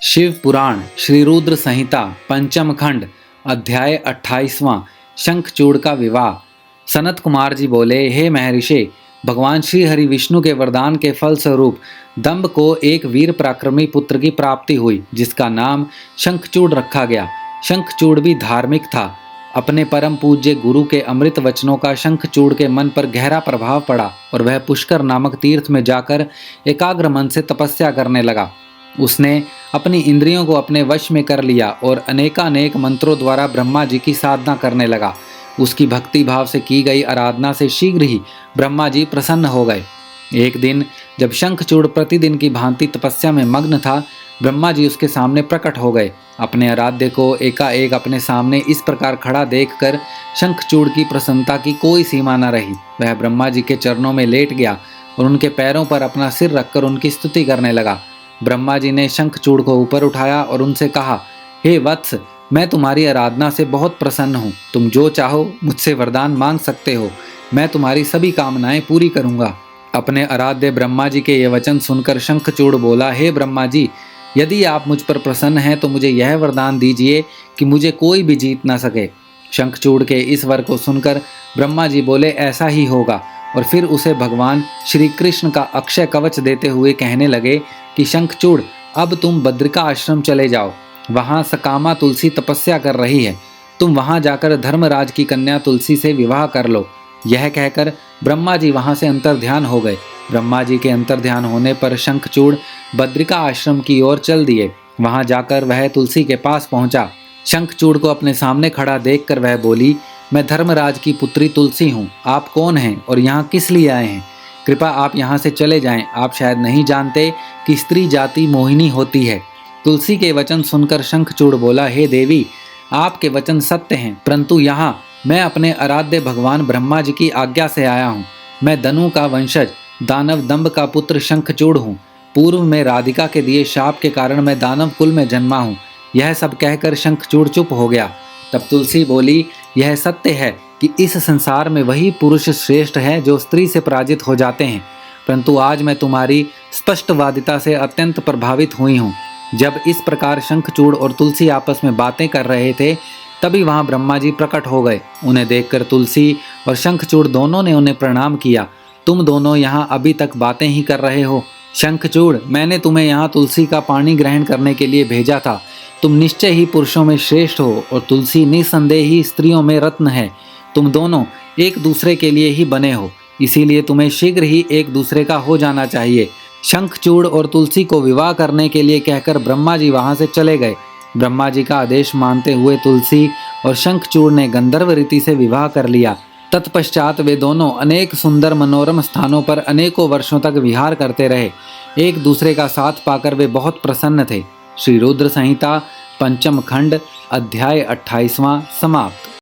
शिव पुराण श्री रुद्र संहिता पंचम खंड अध्याय 28वां शंखचूड़ का विवाह। सनत कुमार जी बोले, हे महर्षि, भगवान श्री हरि विष्णु के वरदान के फल स्वरूप दंभ को एक वीर पराक्रमी पुत्र की प्राप्ति हुई, जिसका नाम शंखचूड़ रखा गया। शंखचूड़ भी धार्मिक था। अपने परम पूज्य गुरु के अमृत वचनों का शंखचूड़ के मन पर गहरा प्रभाव पड़ा और वह पुष्कर नामक तीर्थ में जाकर एकाग्र मन से तपस्या करने लगा। उसने अपनी इंद्रियों को अपने वश में कर लिया और अनेकानेक मंत्रों द्वारा ब्रह्मा जी की साधना करने लगा। उसकी भक्ति भाव से की गई आराधना से शीघ्र ही ब्रह्मा जी प्रसन्न हो गए। एक दिन जब शंखचूड़ प्रतिदिन की भांति तपस्या में मग्न था, ब्रह्मा जी उसके सामने प्रकट हो गए। अपने आराध्य को एकाएक अपने सामने इस प्रकार खड़ा देखकर शंखचूड़ की प्रसन्नता की कोई सीमा न रही। वह ब्रह्मा जी के चरणों में लेट गया और उनके पैरों पर अपना सिर रखकर उनकी स्तुति करने लगा। ब्रह्मा जी ने शंखचूड़ को ऊपर उठाया और उनसे कहा, हे वत्स, मैं तुम्हारी आराधना से बहुत प्रसन्न हूँ। तुम जो चाहो मुझसे वरदान मांग सकते हो। मैं तुम्हारी सभी कामनाएं पूरी करूँगा। अपने आराध्य ब्रह्मा जी के ये वचन सुनकर शंखचूड़ बोला, हे ब्रह्मा जी, यदि आप मुझ पर प्रसन्न हैं तो मुझे यह वरदान दीजिए कि मुझे कोई भी जीत ना सके। शंखचूड़ के इस वर को सुनकर ब्रह्मा जी बोले, ऐसा ही होगा। और फिर उसे भगवान श्री कृष्ण का अक्षय कवच देते हुए कहने लगे कि शंखचूड़, अब तुम बद्रिका आश्रम चले जाओ। वहाँ सकामा तुलसी तपस्या कर रही है। तुम वहाँ जाकर धर्मराज की कन्या तुलसी से विवाह कर लो। यह कहकर ब्रह्मा जी वहाँ से अंतर्ध्यान हो गए। ब्रह्मा जी के अंतर्ध्यान होने पर शंखचूड़ बद्रिका आश्रम की ओर चल दिए। वहाँ जाकर वह तुलसी के पास पहुँचा। शंखचूड़ को अपने सामने खड़ा देखकर वह बोली, मैं धर्मराज की पुत्री तुलसी हूँ। आप कौन हैं और यहाँ किस लिए आए हैं? कृपा आप यहाँ से चले जाएं। आप शायद नहीं जानते कि स्त्री जाति मोहिनी होती है। तुलसी के वचन सुनकर शंखचूड़ बोला, हे देवी, आपके वचन सत्य हैं, परंतु यहाँ मैं अपने आराध्य भगवान ब्रह्मा जी की आज्ञा से आया हूँ। मैं दनु का वंशज दानव दंभ का पुत्र शंखचूड़ हूँ। पूर्व में राधिका के दिए शाप के कारण मैं दानव कुल में जन्मा हूँ। यह सब कहकर शंखचूड़ चुप हो गया। तब तुलसी बोली, यह सत्य है कि इस संसार में वही पुरुष श्रेष्ठ है जो स्त्री से पराजित हो जाते हैं, परंतु आज मैं तुम्हारी स्पष्टवादिता से अत्यंत प्रभावित हुई हूँ। जब इस प्रकार शंखचूड़ और तुलसी आपस में बातें कर रहे थे, तभी वहाँ ब्रह्मा जी प्रकट हो गए। उन्हें देखकर तुलसी और शंखचूड़ दोनों ने उन्हें प्रणाम किया। तुम दोनों यहाँ अभी तक बातें ही कर रहे हो? शंखचूड़, मैंने तुम्हें यहाँ तुलसी का पानी ग्रहण करने के लिए भेजा था। तुम निश्चय ही पुरुषों में श्रेष्ठ हो और तुलसी निसंदेह ही स्त्रियों में रत्न है। तुम दोनों एक दूसरे के लिए ही बने हो, इसीलिए तुम्हें शीघ्र ही एक दूसरे का हो जाना चाहिए। शंखचूड़ और तुलसी को विवाह करने के लिए कहकर ब्रह्मा जी वहां से चले गए। ब्रह्मा जी का आदेश मानते हुए तुलसी और शंखचूड़ ने गंधर्व रीति से विवाह कर लिया। तत्पश्चात वे दोनों अनेक सुंदर मनोरम स्थानों पर अनेकों वर्षों तक विहार करते रहे। एक दूसरे का साथ पाकर वे बहुत प्रसन्न थे। श्री रुद्र संहिता पंचम खंड अध्याय 28वां समाप्त।